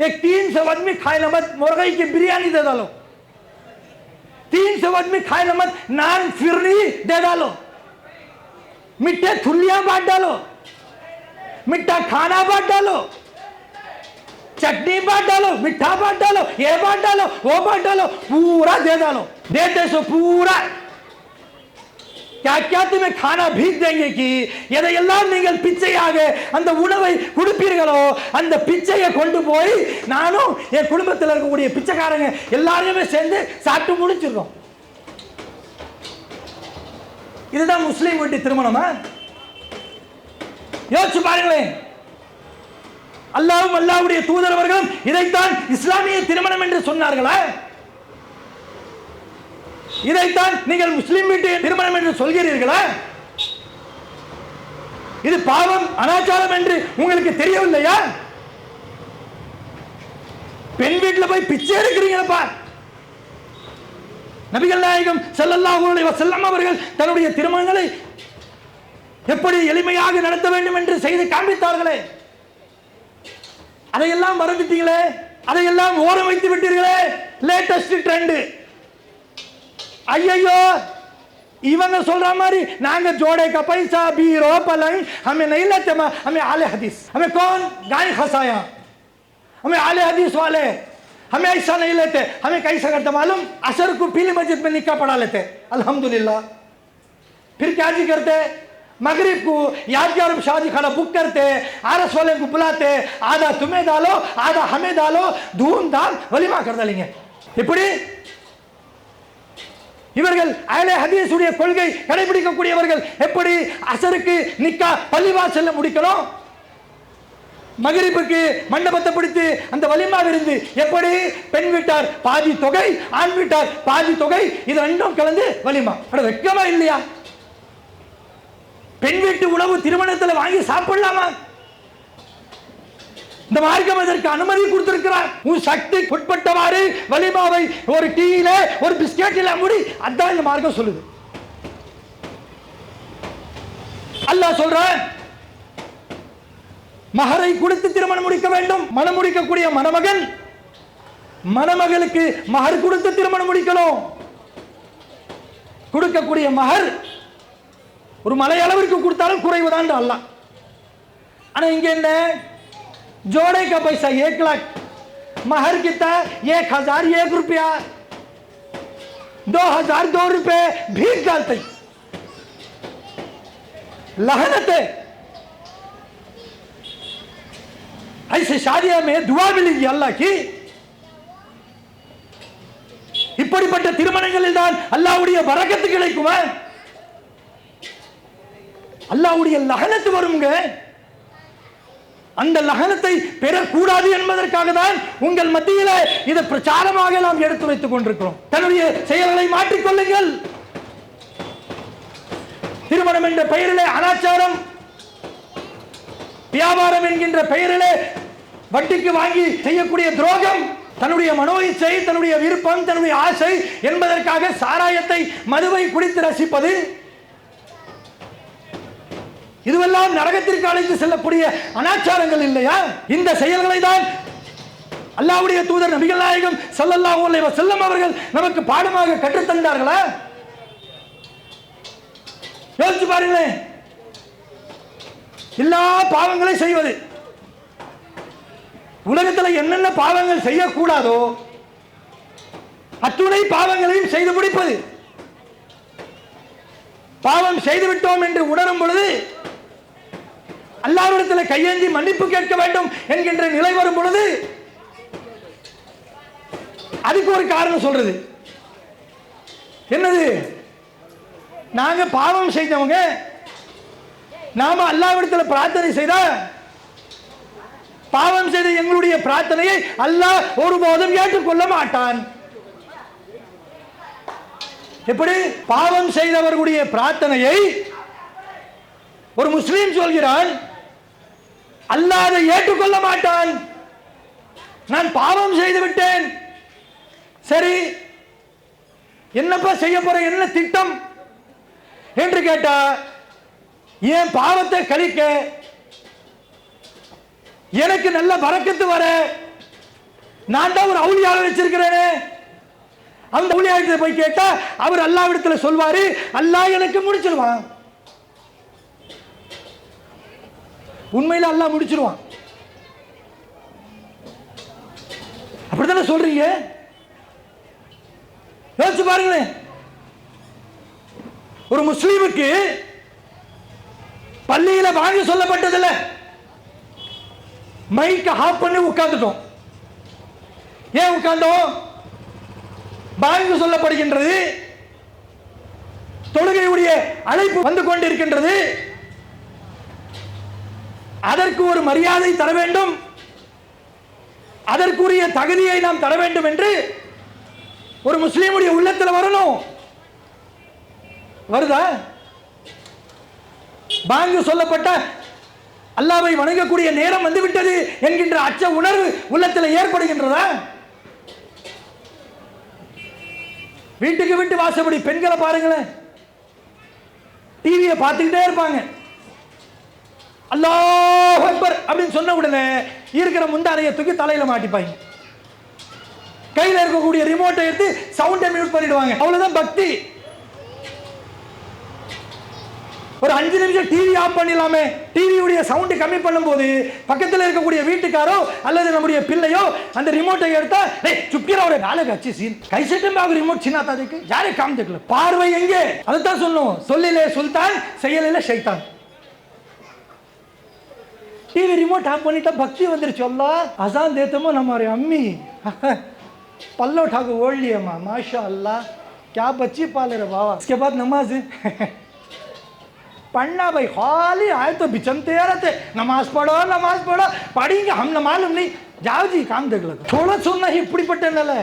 एक 300 आदमी खाए ना मत, मुर्गी की बिरयानी दे डालो. 300 आदमी खाए ना मत, नान फिरनी दे डालो. मीठे थुलियां बांट डालो, मीठा खाना बांट डालो, चटनी बांट डालो, मिठा बांट डालो, ये बांट डालो, वो बांट डालो, पूरा दे डालो। देते सो पूरा क्या क्या तुम्हें खाना भीग देंगे कि எதையெல்லாம் நீங்கள் பிச்சையாக அந்த உணவை கொடுப்பீர்களோ அந்த பிச்சையை கொண்டு போய் நானும் என் குடும்பத்தில் இருக்கக்கூடிய பிச்சைக்காரங்க எல்லாரையுமே சேர்ந்து சாப்பிட்டு முடிச்சிடுறோம். இதுதான் முஸ்லீம் வீட்டு திருமணமா? யோசிச்சு பாருங்களேன். அல்லாஹ்வும் அல்லாஹ்வுடைய தூதர் அவர்களும் இதைத்தான் இஸ்லாமிய திருமணம் என்று சொன்னார்களா? இதைத்தான் நீங்கள் முஸ்லிம் வீட்டு திருமணம் என்று சொல்கிறீர்களா? இது பாவம் அனாச்சாரம் என்று உங்களுக்கு தெரியவில்லையா? பெண் வீட்டில் போய் பிச்சை எடுக்கிறீங்களப்பா. நபிகள் நாயகம் ஸல்லல்லாஹு அலைஹி வஸல்லம் அவர்கள் தன்னுடைய திருமணங்களை எப்படி எளிமையாக நடத்த வேண்டும் என்று செய்து காண்பித்தார்களே, அதையெல்லாம் மறந்துட்டீங்களே, அதையெல்லாம் ஓரம் வைத்து விட்டீர்களே. Latest trend. ஐயோ இவங்க சொல்ற மாதிரி நாங்க जोड़े का पैसा बीरो पलंग हमें नहीं लेते, हमें आले हदीस, हमें कौन गाय खसाया, हमें आले हदीस वाले हमें ऐसा नहीं लेते. हमें कैसा करते मालूम? असर को पीली मस्जिद में निकाह पढ़ा लेते अल्हम्दुलिल्लाह. फिर क्या जी करते? मगरिब को यादगार शादी खाना बुक करते, आरस वाले को बुलाते, आधा तुम्हें डालो आधा हमें डालो, धूमधाम वलीमा कर डालेंगे. இப்படி இவர்கள் அஹ்லே ஹதீஸுடைய கொள்கை கடைபிடிக்கக்கூடியவர்கள் எப்படி அசருக்கு நிக்கா பள்ளிவாசல்ல முடிக்கணும், மகரிபுக்கு மண்டபத்தை பிடித்து அந்த வலிமா விருந்து எப்படி பெண் வீட்டார் பாதி தொகை ஆண் வீட்டார் பாதி தொகை இது ரெண்டும் கலந்து வலிமா. அட வெக்கமா இல்லையா? பெண் வீட்டு உணவு திருமணத்தில் வாங்கி சாப்பிடலாமா? இந்த மார்க்கம் அதற்கு அனுமதி கொடுத்திருக்கிறார். உன் சக்தி உட்பட்டவாறு வலிமாவை ஒரு டீயில ஒரு பிஸ்கெட்டில முடி, அதான் இந்த மார்க்கம் சொல்லுது. அல்லாஹ் சொல்றான் மஹரை கொடுத்து திருமணம் முடிக்க வேண்டும். மனம் முடிக்கக்கூடிய மணமகன் மணமகளுக்கு மஹர் கொடுத்து திருமணம் முடிக்கணும். கொடுக்கக்கூடிய மஹர் ஒரு மலை அளவிற்கு கொடுத்தாலும் குறைவுதான் அல்லாஹ். ஆனா இங்க என்ன? जोड़े का पैसा 1 लाख, महर कितना 1001 रुपया, 2002 रुपए भीख डालते. लहनत है. ऐसे शादियों में दुआ मिलेगी अल्लाह की. இப்படிப்பட்ட திருமணங்களில் தான் அல்லாஹ்வுடைய பரக்கத்து கிடைக்குமா? அல்லாஹ்வுடைய லஹனத் வருங்க. அந்த லஹனத்தை பெறக்கூடாது என்பதற்காக தான் உங்கள் மத்தியில் இதை பிரச்சாரமாக நாம் எடுத்து வைத்துக் கொண்டிருக்கிறோம். தன்னுடைய செயல்களை மாற்றிக்கொள்ளுங்கள். திருமணம் என்ற பெயரிலே அனாச்சாரம், வியாபாரம் என்கின்ற பெயரிலே வட்டிக்கு வாங்கி செய்யக்கூடிய துரோகம், தன்னுடைய மனோ இச்சை, தன்னுடைய விருப்பம், தன்னுடைய ஆசை என்பதற்காக சாராயத்தை மதுவை குடித்து ரசிப்பது, இதுவெல்லாம் நரகத்திற்கு அழைத்து செல்லக்கூடிய அனாச்சாரங்கள் இல்லையா? இந்த செயல்களை தான் அல்லாஹ்வுடைய தூதர் நபிகள் நாயகம் ஸல்லல்லாஹு அலைஹி வஸல்லம் அவர்கள் நமக்கு பாடமாக கற்றுத் தந்தார்களா? யோசிச்சு பாருங்களேன். எல்லா பாவங்களையும் செய்வது, உலகத்தில் என்னென்ன பாவங்கள் செய்யக்கூடாதோ அத்துணை பாவங்களையும் செய்து முடிப்பது. பாவம் செய்து விட்டோம் என்று உணரும் பொழுது அல்லாஹ்விடத்தில் கையேந்தி மன்னிப்பு கேட்க வேண்டும் என்கின்ற நிலை வரும் பொழுது அதுக்கு ஒரு காரணம் சொல்றது. என்னது? நாங்க பாவம் செய்தவங்க, நாம அல்லாஹ்விடத்தில் பிரார்த்தனை செய்தா பாவம் செய்த எங்களுடைய பிரார்த்தனையை அல்லாஹ் ஒருபோதும் ஏற்றுக்கொள்ள மாட்டான். எப்படி? பாவம் செய்தவர்களுடைய பிரார்த்தனையை ஒரு முஸ்லீம் சொல்கிறான், அல்லாஹ் அதை ஏற்றுக்கொள்ள மாட்டான். நான் பாவம் செய்து விட்டேன், சரி என்னப்பா செய்ய போற, என்ன திட்டம் என்று கேட்டா, என் பாவத்தை கழிக்க, எனக்கு நல்ல பரக்கத்து வர, நான் தான் ஒரு அவுலியாவை வச்சிருக்கிறேனே, அந்த அவுலியாவிடத்தில் போய் கேட்டா அவர் அல்லாஹ்விடத்தில் சொல்வாரு, அல்லாஹ் எனக்கு முடிச்சிருவான். உண்மையில அல்லாஹ் முடிச்சிருவான். அப்படித்தானே சொல்றீங்க? யோசிச்சு பாருங்களேன். ஒரு முஸ்லீமுக்கு பள்ளியில வாங்கி சொல்லப்பட்டதில்ல, மைக்க ஆஃப் பண்ணி உட்கார்ந்துட்டோம். ஏன் உட்கார்ந்தோம்? வாங்கி சொல்லப்படுகின்றது, தொழுகையுடைய அழைப்பு வந்து கொண்டிருக்கின்றது, அதற்கு ஒரு மரியாதை தர வேண்டும், அதற்குரிய தகுதியை நாம் தர வேண்டும் என்று ஒரு முஸ்லீமுடைய உள்ளத்தில் வரணும். வருதா? பாங்கு சொல்லப்பட்ட அல்லாஹ்வை வணங்கக்கூடிய நேரம் வந்துவிட்டது என்கின்ற அச்ச உணர்வு உள்ளத்தில் ஏற்படுகின்றதா? வீட்டுக்கு வீட்டு வாசப்படி பெண்களை பாருங்களேன், டிவியை பார்த்துக்கிட்டே இருப்பாங்க. அல்லாஹ் அக்பர் அப்படின்னு சொன்ன உடனே இருக்கிற முந்தானையை தூக்கி தலையில மாட்டிப்பாங்க. கையில் இருக்கக்கூடிய ரிமோட்டை எடுத்து சவுண்டை மியூட் பண்ணிடுவாங்க. அவ்வளவுதான் பக்தி. ஒரு 5 நிமிஷம் டிவி ஆஃப் பண்ணிடலாமே, டிவியுடைய சவுண்ட் கம்மி பண்ணும்போது பக்கத்தில் இருக்கக்கூடிய வீட்டுக்காரோ அல்லது நம்முடைய பிள்ளையோ அந்த ரிமோட்டை எடுத்தா சுப்பியரோட வேலை கட்சி சீன் கைசட்டும் ரிமோட் சின்னாத்தா இருக்கு, யாரே காமிக்கல. பார்வை எங்கே? அதுதான் சொன்னோம், சொல்லிலே சுல்தான் செயலிலே ஷைத்தான். टीवी रिमोट ऑफ பண்ணிட்டா பக்தி வந்துருச்சு. அல்லாஹ் அசான் देतमो हमारे अम्मी पल्लो ठाको ओढ़ लिए माँ, माशा अल्लाह क्या बच्ची पाले रे बाबा. इसके बाद नमाज पढ़ना भाई, खाली आए तो बिचनते रहते, नमाज पढ़ो पढ़ेंगे हम न मालूम नहीं, जाओ जी काम देख लो. थोड़ा सुनना ही இப்படிப்பட்ட நிலை.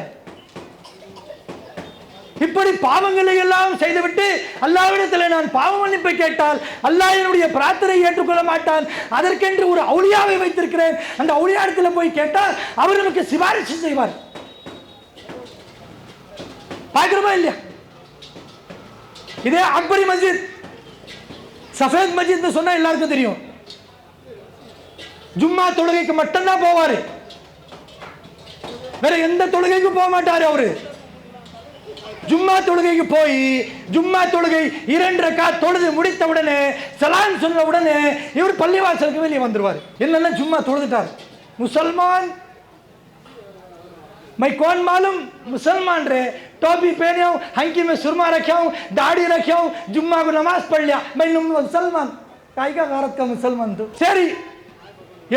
இப்படி பாவங்களை எல்லாம் செய்துவிட்டு அல்லாஹ்விடத்தில் நான் பாவ மன்னிப்பை கேட்டால் அல்லாஹ் என்னுடைய பிரார்த்தனை ஏற்றுக்கொள்ள மாட்டான். அதற்கென்று ஒரு அவுலியாவை வைத்திருக்கிறேன், அந்த அவுலியாவிடத்தில் போய் கேட்டால் அவர் நமக்கு சிபாரிசு செய்வார். பார்க்கிறோமா இல்லையா? இதே அக்பரி மஸ்ஜித், சஃபேத் மஸ்ஜித் சொன்னா எல்லாருக்கும் தெரியும். ஜும்மா தொழுகைக்கு மட்டும்தான் போவாரு, வேற எந்த தொழுகைக்கும் போக மாட்டாரு அவரு. ஜும்மா தொழுகைக்கு போய் ஜும்மா தொழுகை 2 ரக்காத் தொழுது முடித்த உடனே சலாம் சொன்ன உடனே இவர் பள்ளிவாசலுக்கு வெளியே வந்துருவார். என்னன்னா ஜும்மா தொழுதுட்டார். मुसलमान मैं कौन मालूम, मुसलमान रे, टोपी पहने हूं, हंकी में सुरमा रखा हूं, दाढ़ी रखा हूं, जुम्मा को नमाज पढ़ लिया, मैं मुसलमान. काई का गारत का मुसलमान तो சரி,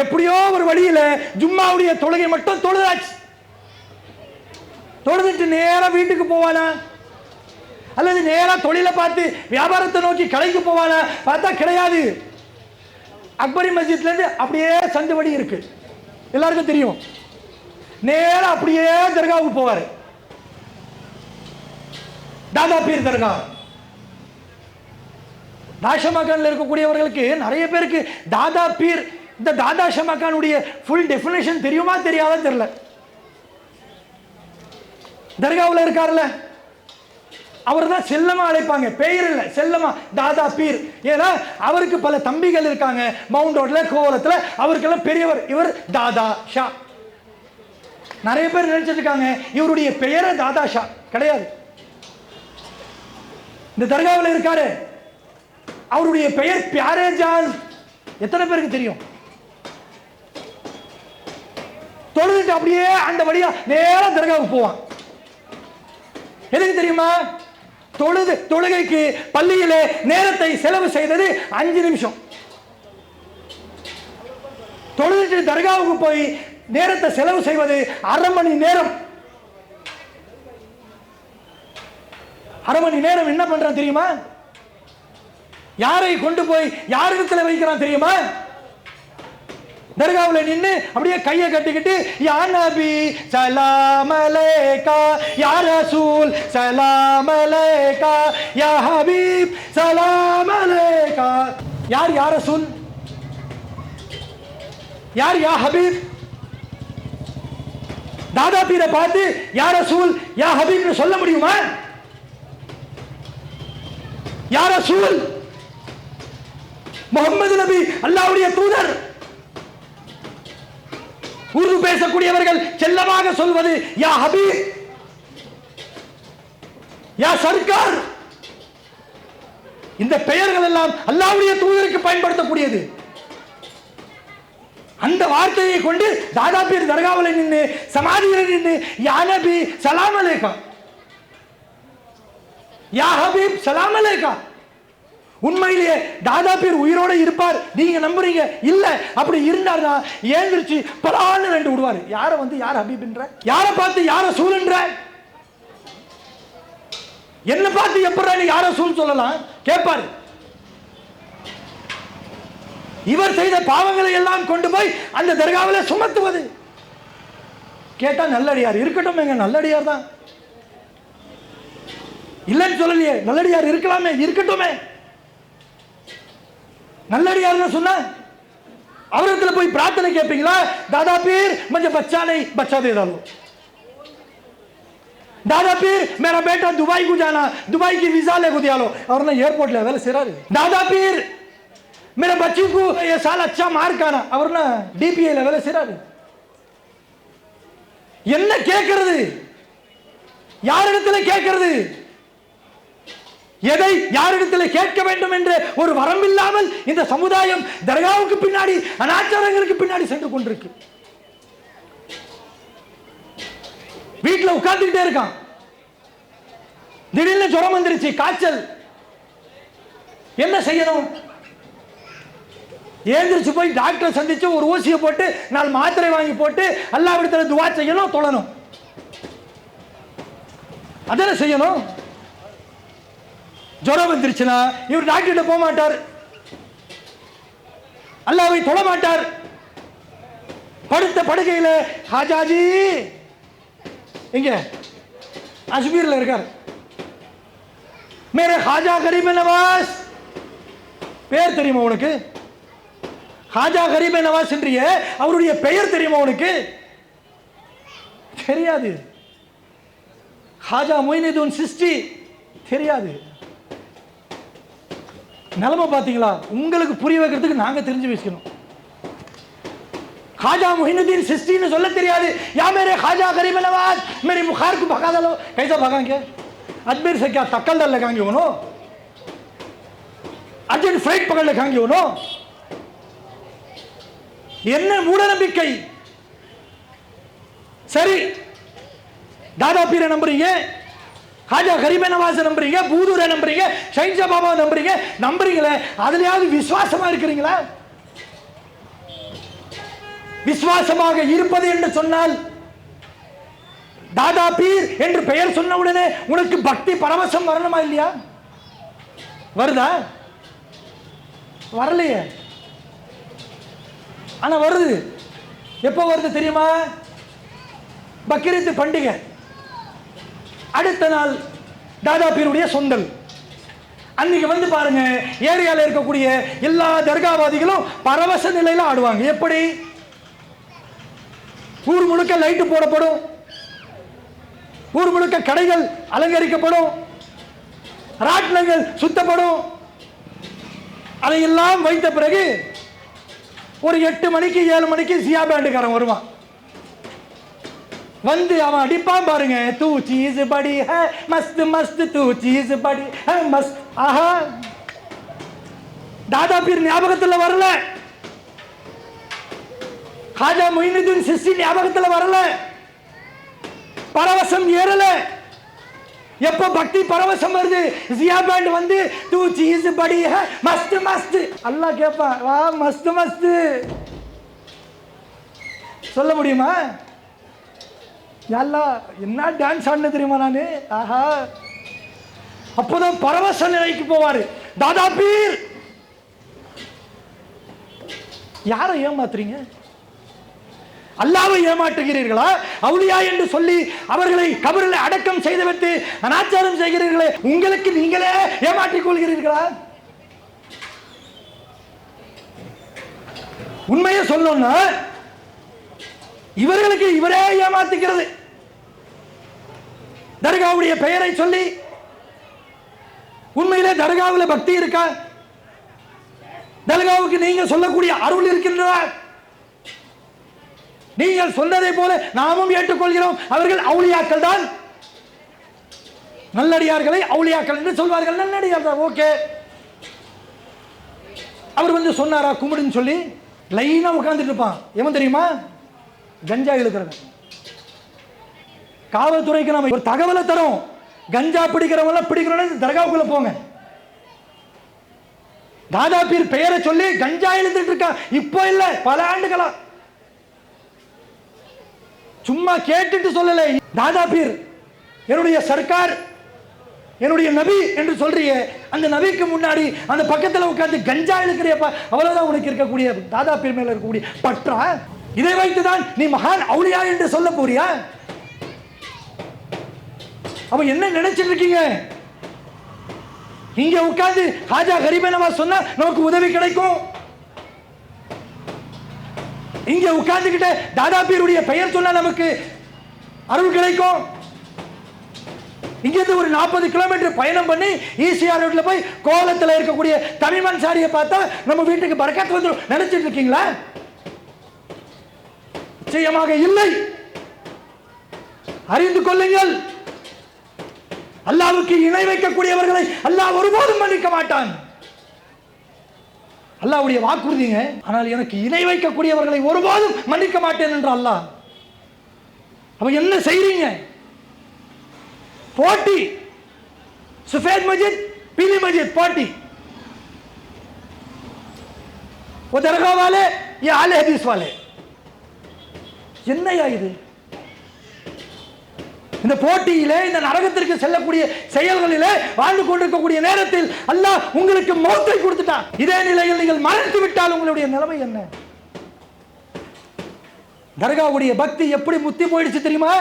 எப்படியோ ஒரு வழியில ஜும்மாவுடைய தொழுகை மட்டும் தொழுதாச்சு. தொழுதுட்டு நேரா வீட்டுக்கு போவானா அல்லது நேரா தொழிலை பார்த்து வியாபாரத்தை நோக்கி கடைக்கு போவானா பார்த்தா கிடையாது. அக்பரி மஸ்ஜித்ல இருந்து அப்படியே சந்துவடி இருக்கு, எல்லாருக்கும் தெரியும். நேரா அப்படியே தர்காவுக்கு போவாரு, தாதா பீர் தர்கா. தாஷமகான்ல இருக்கக்கூடியவர்களுக்கு நிறைய பேருக்கு தாதா பீர், இந்த தாதா ஷமகானுடைய ஃபுல் டெஃபினேஷன் தெரியுமா தெரியாதா தெரியல. தர்காவில் இருக்காருல்ல, அவர் தான் செல்லமா அழைப்பாங்க, பெயர் இல்லை செல்லமா தாதா பீர். ஏன்னா அவருக்கு பல தம்பிகள் இருக்காங்க, மவுண்ட் ரோட்ல கோவலத்தில், அவருக்கெல்லாம் பெரியவர் இவர் தாதா ஷா. நிறைய பேர் நினைச்சிட்டு இருக்காங்க இவருடைய பெயரை தாதா ஷா கிடையாது. இந்த தர்காவில் இருக்காரு, அவருடைய பெயர் பியாரே ஜான். எத்தனை பேருக்கு தெரியும்? தொழுதுட்டு அப்படியே அந்த வழியா நேரா தர்காவுக்கு போவான். எதுக்கு தெரியுமா? தொழுகைக்கு பள்ளியிலே நேரத்தை செலவு செய்தது 5 நிமிஷம். தொழுதுட்டு தர்காவுக்கு போய் நேரத்தை செலவு செய்வது 1/2 மணி நேரம். 1/2 மணி நேரம் என்ன பண்றான் தெரியுமா? யாரை கொண்டு போய் யாரிடத்தில் வைக்கிறான் தெரியுமா? தர்காவில் நின்று அப்படியே கையை கட்டிக்கிட்டு யா நபி சலாம் அலைக்கா, யா ரசூல் சலாம் அலைக்கா, யா ஹபீப் சலாம் அலைக்கா. யார் யா ரசூல், யார் யா ஹபீப்? தாதா பீரை பார்த்து யா ரசூல் யா ஹபீப் சொல்ல முடியுமா? யா ரசூல் முகமது நபி அல்லாஹ்வுடைய தூதர். உருது பேசக்கூடியவர்கள் செல்லமாக சொல்வது யா ஹபீப், யா சர்க்கார். இந்த பெயர்கள் எல்லாம் அல்லாஹ்வுடைய தூதருக்கு பயன்படுத்தக்கூடியது. அந்த வார்த்தையை கொண்டு தாதா பீர் தர்காவில் நின்று சமாதியில் நின்று யா நபி சலாம் அலைக்கா, யா ஹபீப் சலாம் அலைக்கா. உண்மையிலேயே தாதா பீர் உயிரோட இருப்பார் நீங்க நம்புறீங்க? இல்ல, அப்படி இருந்தார்னா ஏந்திரிச்சு பலான்னு ரெண்டு விடுவாரு. யார வந்து யார் ஹபீப்ன்ற, யாரை பார்த்து யார சூழ்ன்ற, என்ன பார்த்து எப்படி யார சூழ் சொல்லலாம் கேட்பாரு. இவர் செய்த பாவங்களை எல்லாம் கொண்டு போய் அந்த தர்காவில் சுமத்துவது. கேட்டா நல்லடியார் இருக்கட்டும், எங்க நல்லடியார் தான், இல்லைன்னு சொல்லலையே, நல்லடியார் இருக்கலாமே, இருக்கட்டுமே. நல்லடியார் சொன்ன அவரத்துல போய் பிரார்த்தனை கேட்பீங்களா? தாதா பீர் मुझे बच्चा नहीं, बच्चा दे डालो. दादा पीर मेरा बेटा दुबई को जाना, दुबई की वीजा ले को दिया लो. और ना एयरपोर्ट ले वेल सिरा. दादा पीर मेरे बच्ची को ये साल अच्छा मार्क आना, और ना डीपीए ले वेल सिरा. என்ன கேட்கிறது? யாரிடத்தில் கேட்கிறது? எதை யாரிடத்தில் கேட்க வேண்டும் என்ற ஒரு வரம்பில்லாமல் இந்த சமுதாயம் தர்காவுக்கு பின்னாடி அனாச்சாரங்களுக்கு பின்னாடி சென்று கொண்டிருக்கு. வீட்டில் உட்கார்ந்துகிட்டே இருக்கான், திடீர்னு ஜுரம் வந்துருச்சு, காய்ச்சல், என்ன செய்யணும்? ஏந்திரிச்சு போய் டாக்டரை சந்திச்சு ஒரு ஊசியை போட்டு 4 மாத்திரை வாங்கி போட்டு அல்லாஹ்விடத்தில் துஆ செய்யணும், தொழணும். அதென்ன செய்யணும்? ஜுரம் வந்துருச்சுன்னா இவர் டாக்டர்கிட்ட போக மாட்டார், அல்லாஹ்வை தொழ மாட்டார். படுத்த படுக்கையில் ஹாஜாஜி இங்க அஜ்மீர்ல இருக்கார், மேரே ஹாஜா கரீப் நவாஸ், பேர் தெரியுமா உனக்கு? ஹாஜா கரீப் நவாஸ் என்றிய அவருடைய பெயர் தெரியுமா உனக்கு? தெரியாது. ஹாஜா மொய்னுதீன் சிஸ்டி தெரியாது. நிலைமை பார்த்தீங்களா? உங்களுக்கு புரிய வைக்கிறதுக்கு நாங்க தெரிஞ்சு வச்சுக்கணும். खाजा मोइनुद्दीन सिस्ती ने சொல்ல தெரியாது. या मेरे खाजा गरीब नवाज मेरी बुखार को भगा दो. कैसा भगाएंगे? अजमेर से क्या तक्कल लगाएंगे उन्हों? अर्जेंट फ्लाइट पकड़ लगाएंगे उन्हों? என்ன மூட நம்பிக்கை? சரி, தாதா பீர நம்புறீங்க, खाजा गरीब नवाज நம்புறீங்க, பூதூர நம்புறீங்க, ஷைன்ஷா பாபா நம்புறீங்க, நம்புறீங்களே, அதுலயாவது விசுவாசமா இருக்கிறீங்களா? விசுவாசமாக இருப்பது என்று சொன்னால் தாதா பீர் என்று பெயர் சொன்ன உடனே உனக்கு பக்தி பரவசம் வரணுமா இல்லையா? வருதா? வரலையே. ஆனா வருது. எப்போ வருது தெரியுமா? பக்ரீத் பண்டிகை அடுத்த நாள் தாதா பீருடைய சொந்தல். அன்னைக்கு வந்து பாருங்க, ஏரியாவில் இருக்கக்கூடிய எல்லா தர்காவாதிகளும் பரவச நிலையில ஆடுவாங்க. எப்படி? ஊர் முழுக்க லைட்டு போடப்படும், ஊர் முழுக்க கடைகள் அலங்கரிக்கப்படும், ராட்னங்கள் சுத்தப்படும். அதையெல்லாம் வைத்த பிறகு ஒரு 8 மணிக்கு 7 மணிக்கு சியா பேண்டுக்காரன் வருவான். வந்து அவன் அடிப்பான் பாருங்க, தூ சீஸ் படி ஹை மஸ்த் மஸ்த், தூ சீஸ் படி ஹை மஸ்த். ஆஹா, தாதா பீர் ஞாபகத்தில் வரல, खाजा मोइनुद्दीन சிஸ்டி ஞாபகத்தில் வரல, பரவசம் ஏறல. எப்ப பக்தி பரவசம் வருது, ஜியா பேண்ட் வந்து தூ சீஸ் படி ஹை மஸ்த் மஸ்த். அல்லாஹ் கேட்பான், வா மஸ்த் மஸ்த் சொல்ல முடியுமா? யல்லா என்ன டான்ஸ் ஆடுன தெரியுமா நானு? ஆஹா, அப்போதான் பரவச நிலைக்கு போவாரு தாதா பீர். யாரை ஏமாத்துறீங்க? அல்லாஹ்வை ஏமாற்றுகிறீர்களா? அவுலியா என்று சொல்லி அவர்களை கபரில் அடக்கம் செய்துவிட்டு அனாச்சாரம் செய்கிறீர்களே, உங்களுக்கு நீங்களே ஏமாற்றிக் கொள்கிறீர்களா? உண்மையை சொல்லணும்னா இவர்களுக்கு இவரே ஏமாத்துகிறது. தர்காவுடைய பெயரை சொல்லி உண்மையிலே தர்காவில் பக்தி இருக்கா? தர்காவுக்கு நீங்க சொல்லக்கூடிய அருள் இருக்கின்றதா? நீங்கள் சொன்னதை போல நாமும் ஏற்றுக்கொள்கிறோம், அவர்கள் அவுலியாக்கள் தான், நல்லடியார்களை அவுலியாக்கள் என்று சொல்வார்கள். நல்லடியார் தான், ஓகே. அவர் வந்து சொன்னாரா கும்பிடுன்னு சொல்லி? லைனா உட்கார்ந்துட்டு இருப்பான். எவன் தெரியுமா? கஞ்சா இழுக்கிறவன். காவல்துறைக்கு நம்ம ஒரு தகவலை தரோம், கஞ்சா பிடிக்கிறவங்க பிடிக்கிறவங்க தர்காவுக்குள்ள போங்க. தாதா பீர் பெயரை சொல்லி கஞ்சா இழுத்துட்டு இருக்கா. இப்போ இல்ல, பல ஆண்டுகளா. சும்மா கேட்டுட்டு சொல்லல. தாதா பீர் என்னுடைய சர்க்கார், என்னுடைய நபி என்று சொல்றிய, அந்த நபிக்கு முன்னாடி அந்த பக்கத்தில் உட்கார்ந்து கஞ்சா இழுக்கிறியப்பா, அவ்வளவுதான் உனக்கு இருக்கக்கூடிய தாதா பீர் மேல இருக்கக்கூடிய பற்றா? இதை வைத்துதான் நீ மகான் அவுலியா என்று சொல்ல போறியா? அப்ப என்ன நினைச்சிட்டு இருக்கீங்க? இங்க உட்கார்ந்து ஹாஜா கரீபே நவாஸ் சொன்னா நமக்கு உதவி கிடைக்கும். இங்க உட்கார்ந்துகிட்ட தாதா பீருடைய பெயர் சொன்னா நமக்கு அருள் கிடைக்கும். இங்கிருந்து ஒரு 40 கிலோமீட்டர் பயணம் பண்ணி ஈசிஆர் ரோட்ல போய் கோலத்தில் இருக்கக்கூடிய தமிழ் சாரியை பார்த்தா நம்ம வீட்டுக்கு பரக்கத்து வந்துடும் நினைச்சிட்டு இருக்கீங்களா? நிச்சயமாக இல்லை. அறிந்து கொள்ளுங்கள், அல்லாஹ்வுக்கு இணை வைக்கக்கூடியவர்களை அல்லாஹ் ஒருபோதும் மன்னிக்க மாட்டான். அல்லாஹ்வுடைய வாக்குறுதிங்க. ஆனால் எனக்கு இணை வைக்கக்கூடியவர்களை ஒருபோதும் மன்னிக்க மாட்டேன் என்று அல்லாஹ். அப்ப என்ன செய்றீங்க? போட்டி. सफेद मस्जिद, पीली मस्जिद, पार्टी. वो दरगाह वाले, ये आले हदीस वाले. என்னையா இது? இந்த போட்டியிலே, இந்த நரகத்திற்கு செல்லக்கூடிய செயல்களிலே வாழ்ந்து கொண்டிருக்கக்கூடிய நேரத்தில் அல்லாஹ் உங்களுக்கு மௌத்தை கொடுத்துட்டான். இதே நிலையில் நீங்கள் மறைத்து விட்டால் உங்களுடைய நிலைமை என்ன? தர்காவுடைய பக்தி எப்படி முத்தி போயிடுச்சு தெரியுமா?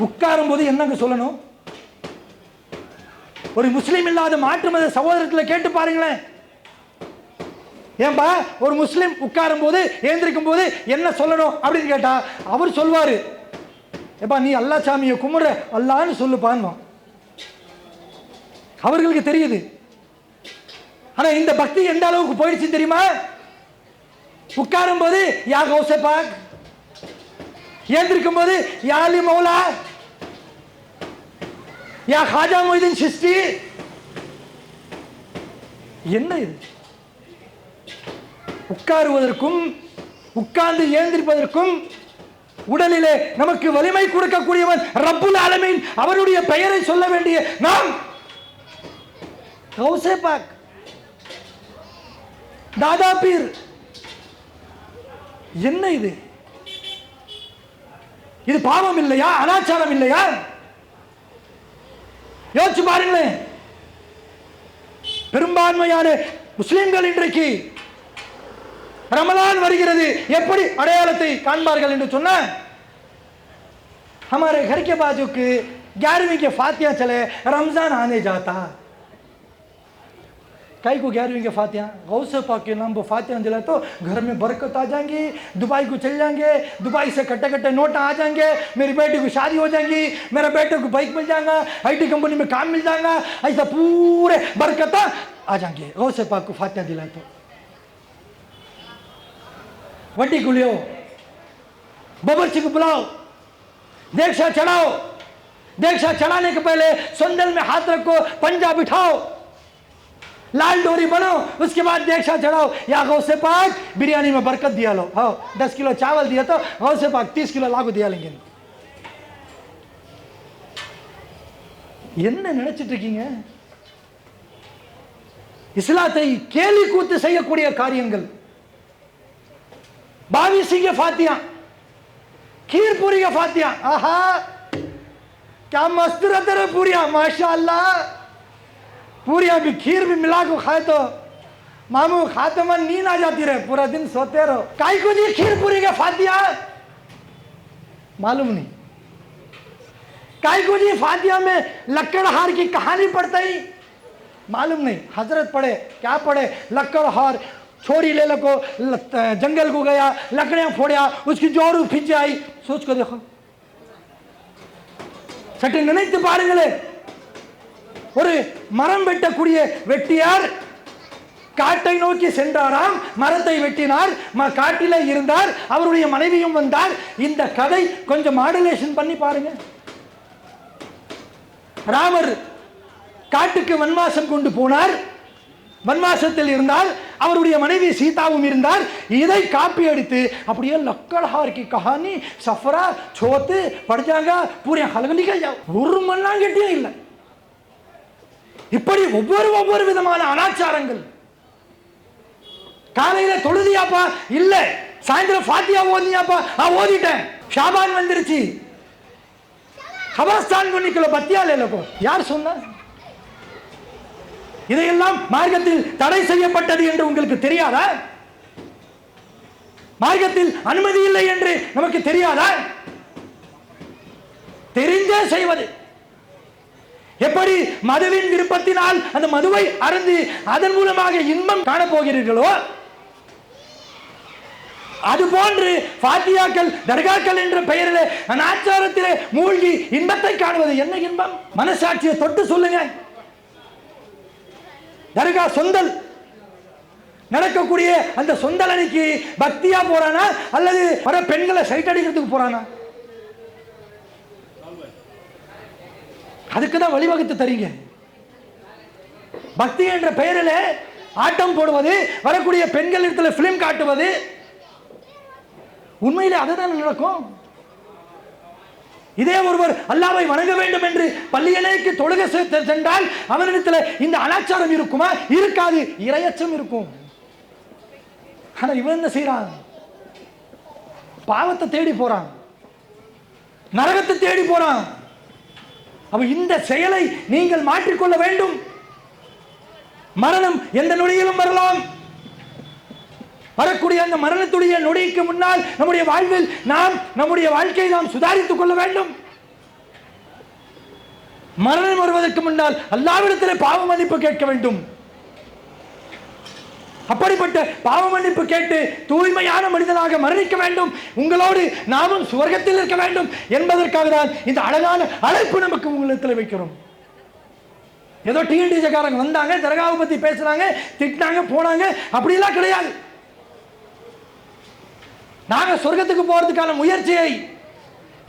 உட்காரும் போது என்னங்க சொல்லணும்? ஒரு முஸ்லீம் இல்லாத மாற்று மத சகோதரத்தில் கேட்டு பாருங்களேன். ஏன்பா ஒரு முஸ்லீம் உட்காரும் போது எழுந்திருக்கும் போது என்ன சொல்லணும் அப்படின்னு கேட்டா அவர் சொல்வாரு, ஏப்பா நீ அல்லா சாமியை கும்பிடுற, அல்லான்னு சொல்லுப்பான்னு. அவர்களுக்கு தெரியுது. ஆனா இந்த பக்தி எந்த அளவுக்கு போயிடுச்சு தெரியுமா? உட்காரும் போது யா கௌசே பாக், எழுந்திருக்கும் போது யா அலி மௌலா, யா காஜா மொய்தீன் சிஸ்தி. என்ன இது? உட்காருவதற்கும் உட்கார்ந்து எழுந்திருப்பதற்கும் உடலிலே நமக்கு வலிமை கொடுக்கக்கூடியவன் ரப்புல் ஆலமீன், அவருடைய பெயரை சொல்ல வேண்டிய நாம் கௌசே பாக், தாதா பீர். என்ன இது? இது பாவம் இல்லையா? அனாச்சாரம் இல்லையா? யோசிச்சு பாருங்களேன். பெரும்பான்மையான முஸ்லிம்கள் இன்றைக்கு ரமலான் வருகிறது, எப்படி அடையாளத்தை காண்பார்கள் என்று சொன்ன, हमारे घर के बाजू के 11वीं के फातिया चले, रमजान आने जाता. कई को 11वीं के फातिया गौसे पाक के नाम पर फातिया दिला तो घर में बरकत आ जाएंगी, दुबई को चल जाएंगे, दुबई से कट्टे कट्टे नोट आ जाएंगे, मेरी बेटी को शादी हो जाएंगी, मेरे बेटे को बाइक मिल जाएगा, आईटी कंपनी में काम मिल जाएगा, ऐसा पूरे बरकत आ जाएंगे गौसे पाक को फातिया दिला तो. वड्डी को लियो, बबरची को बुलाओ, दीक्षा चढ़ाओ, दीक्षा चढ़ाने के पहले संदल में हाथ रखो, पंजा बिठाओ, लाल डोरी बनो, उसके बाद दीक्षा चढ़ाओ. या गौसे पाक बिरयानी में बरकत दिया लो. हाँ 10 किलो चावल दिया तो गौसे पाक 30 किलो लागू दिया लेंगे. என்ன நினைச்சிட்டு இருக்கீங்க? இஸ்லாத்தை கேலி கூத்து செய்யக்கூடிய காரியங்கள். 22 के फातिया, खीर पूरी का फातिया, आहा क्या मस्त रहते रहे पूरिया, माशाअल्लाह. पूरिया भी खीर भी मिला को खाए तो मामू खाते मन नींद आ जाती रहे, पूरा दिन सोते रहो. काई को जी खीर पूरी का फातिया? मालूम नहीं. काई को जी फातिया में लक्कड़हार की कहानी पढ़ते ही? मालूम नहीं. हजरत पढ़े, क्या पढ़े? लक्कड़हार, छोरी ले लो, जंगल को गया, लकड़ियां फोड़ा, उसकी जोरू फिज आई. सोच को देखो, சற்று நினைத்து பாருங்களே. ஒரு மரம் வெட்டக்கூடிய வெட்டியார் காட்டை நோக்கி சென்றாராம், மரத்தை வெட்டினார், காட்டிலே இருந்தார், அவருடைய மனைவியும் வந்தார். இந்த கதை கொஞ்சம் மாடுலேஷன் பண்ணி பாருங்க. ராமர் காட்டுக்கு வன்வாசம் கொண்டு போனார். வன்வாசத்தில் இருந்தால் அவருடைய மனைவி சீதாவும் இருந்தார். இதை காப்பி அடித்து அப்படியே லக்கல்ஹார் கி கஹானி சஃபரா சோத்து படிச்சாங்க. பூரே ஹலகனிகள் ஒரு மண்ணாங்கட்டியும் இல்லை. இப்படி ஒவ்வொரு விதமான அனாச்சாரங்கள். காலையில தொழுதியாப்பா இல்ல, சாயந்தரம் ஃபாத்தியா ஓதியாப்பா ஓதிட்டேன், ஷாபான் வந்துருச்சு, கபரஸ்தான் பண்ணிக்கல பத்தியால யார் சொன்ன? இதையெல்லாம் மார்க்கத்தில் தடை செய்யப்பட்டது என்று உங்களுக்கு தெரியாதா? மார்க்கத்தில் அனுமதி இல்லை என்று நமக்கு தெரியாதா? தெரிந்தே செய்வது. எப்படி மதுவின் விருப்பத்தினால் அந்த மதுவை அருந்தி அதன் மூலமாக இன்பம் காணப்போகிறீர்களோ, அதுபோன்று ஃபாத்தியாக்கள் தர்காக்கள் என்ற பெயரில் அனாச்சாரத்திலே மூழ்கி இன்பத்தை காணுவது என்ன இன்பம்? மனசாட்சியை தொட்டு சொல்லுங்க. தர்கா சொந்தல் நடக்கக்கூடிய அந்த சொந்தல் அன்னைக்கு பக்தியா போறானா அல்லது வர பெண்களை சைட் அடிக்கிறதுக்கு போறானா? அதுக்கு தான் வழிவகுத்து தரீங்க. பக்தி என்ற பெயரில் ஆட்டம் போடுவது, வரக்கூடிய பெண்கள் இடத்துல பிலிம் காட்டுவது, உண்மையிலே அதுதான் நடக்கும். இதே ஒருவர் அல்லாஹ்வை வணங்க வேண்டும் என்று பள்ளியலைக்கு தொழுகை சென்றால் அவனிடத்தில் இந்த அனாச்சாரம் இருக்குமா? இருக்காது, இரையச்சம் இருக்கும். ஆனா இவன் என்ன செய்யறான்? பாவத்தை தேடி போறான், நரகத்தை தேடி போறான். அப்ப இந்த செயலை நீங்கள் மாற்றிக்கொள்ள வேண்டும். மரணம் எந்த நொடியிலும் வரலாம். வரக்கூடிய அந்த மரணத்துடைய நொடிக்கு முன்னால் நம்முடைய வாழ்வில் நம்முடைய வாழ்க்கையை நாம் சுதாரித்துக் கொள்ள வேண்டும். மரணம் வருவதற்கு முன்னால் அல்லாஹ்விடத்திலே பாவ மன்னிப்பு கேட்க வேண்டும். அப்படிப்பட்ட பாவ மன்னிப்பு கேட்டு தூய்மையான மனிதனாக மரணிக்க வேண்டும். உங்களோடு நாமும் சுவர்க்கத்தில் இருக்க வேண்டும் என்பதற்காக தான் இந்த அழகான அழைப்பு நமக்கு உங்களிடத்தில் வைக்கிறோம். ஏதோ டிஎன்டிஜேக்காரங்க வந்தாங்க, தர்காவை பத்தி பேசுறாங்க, திட்டினாங்க, போனாங்க, அப்படிலாம் கிடையாது. நாங்க சொர்க்கத்துக்கு போறதுக்கான முயற்சியை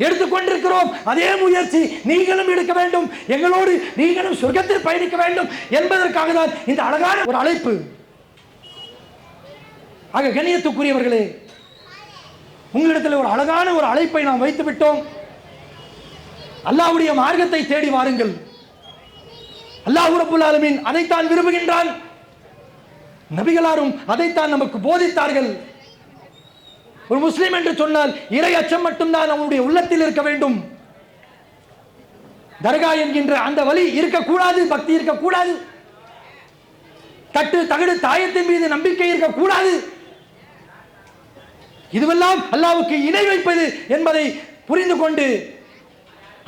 எடுத்துக்கொண்டிருக்கிறோம். அதே முயற்சி நீங்களும் எடுக்க வேண்டும், எங்களோடு நீங்களும் சொர்க்கத்தில் பயணிக்க வேண்டும் என்பதற்காக தான் இந்த அழகான ஒரு அழைப்பு. ஆக கண்ணியத்துக்குரியவர்களே, உங்களிடத்தில் ஒரு அழகான ஒரு அழைப்பை நாம் வைத்து விட்டோம். அல்லாஹ்வுடைய மார்க்கத்தை தேடி வாருங்கள். அல்லாஹ் ரப்பல் ஆலமீன் அதைத்தான் விரும்புகின்றான். நபிகளாரும் அதைத்தான் நமக்கு போதித்தார்கள். ஒரு முஸ்லிம் என்று சொன்னால் இறை அச்சம் மட்டும்தான் நம்முடைய உள்ளத்தில் இருக்க வேண்டும். தர்கா என்கின்ற அந்த வழி இருக்கக்கூடாது, பக்தி இருக்கக்கூடாது, தட்டு தகடு தாயத்தின் மீது நம்பிக்கை இருக்கக்கூடாது. இதுவெல்லாம் அல்லாஹ்வுக்கு இணை வைப்பது என்பதை புரிந்து கொண்டு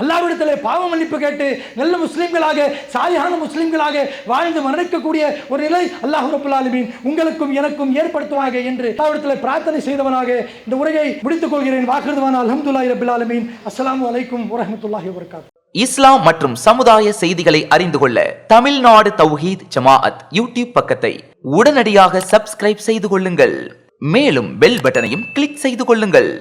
அல்லாஹ்விடத்தில் பாவ மன்னிப்பு கேட்டு நல்ல முஸ்லிம்களாக, சாலிஹான முஸ்லிம்களாக வாழ்ந்து மரணிக்கக்கூடிய ஒரு நிலை அல்லாஹ் ரப்பல் ஆலமீன் உங்களுக்கும் எனக்கும் ஏற்படுத்துவாங்க என்று அல்லாஹ்விடத்தில் பிரார்த்தனை செய்தவனாக இந்த உரையை முடித்துக் கொள்கிறேன். வாக்கிருதுவானா அல்ஹம்துலில்லாஹி ரப்பில் ஆலமீன். அஸ்ஸலாமு அலைக்கும் வரஹ்மத்துல்லாஹி வபரகாத்துஹு. இஸ்லாம் மற்றும் சமுதாய செய்திகளை அறிந்து கொள்ள தமிழ்நாடு தௌஹீத் ஜமாஅத் யூடியூப் பக்கத்தை உடனடியாக சப்ஸ்கிரைப் செய்து கொள்ளுங்கள். மேலும் பெல் பட்டனையும் கிளிக் செய்து கொள்ளுங்கள்.